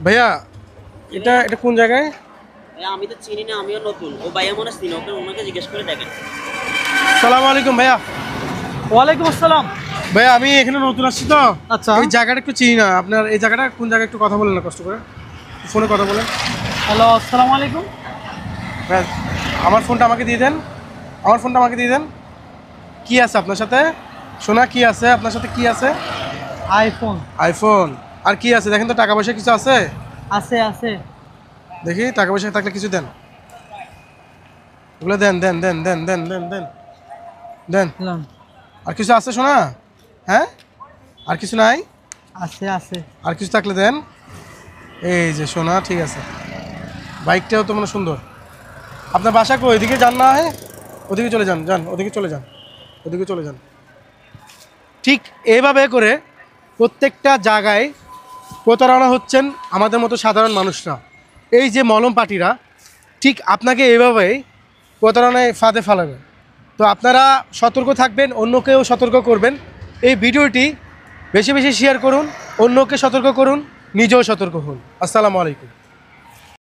ভাইয়া এটা এটা কোন জায়গায়? আমি তো চিনি না, আমিও নতুন। ও ভাইয়া মনে চিনি, ওনাকে জিজ্ঞেস করে দেখেন। সালাম আলাইকুম ভাইয়া। ওয়ালাইকুম আসসালাম। ভাইয়া আমি এখানে নতুন আসছি তো, আচ্ছা। এই জায়গাটা একটু চিনি না। আপনার এই জায়গাটা কোন জায়গায় একটু কথা বলেন না, কষ্ট করে ফোনে কথা বলেন। হ্যালো, আসসালামু আলাইকুম। ভাইয়া আমার ফোনটা আমাকে দিয়ে দেন, আমার ফোনটা আমাকে দিয়ে দেন। কি আছে আপনার সাথে? শোনা, কি আছে আপনার সাথে? কি আছে? IPhone iPhone. আর কি আছে দেখেন তো, টাকা পয়সা কিছু আছে? আছে আছে। দেখি টাকা পয়সা থাকলে কিছু দেন, ওগুলো দেন দেন দেন দেন দেন দেন দেন দেন। দিলাম। আর কিছু আছে শোনা? হ্যাঁ, আর কিছু নাই? আছে আছে। আর কিছু থাকলে দেন। এই যে সোনা, ঠিক আছে। বাইকটাও তো মানে সুন্দর। আপনার বাসা কই? ওইদিকে যান না, হ্যাঁ ওদিকে চলে যান, যান ওদিকে চলে যান, ওদিকে চলে যান। ঠিক এইভাবে করে প্রত্যেকটা জায়গায় প্রতারণা হচ্ছেন আমাদের মতো সাধারণ মানুষরা। এই যে মলম পার্টিরা ঠিক আপনাকে এইভাবেই প্রতারণায় ফাঁদে ফেলাবে। তো আপনারা সতর্ক থাকবেন, অন্যকেও সতর্ক করবেন। এই ভিডিওটি বেশি বেশি শেয়ার করুন, অন্যকে সতর্ক করুন, নিজেও সতর্ক হন। আসসালামু আলাইকুম।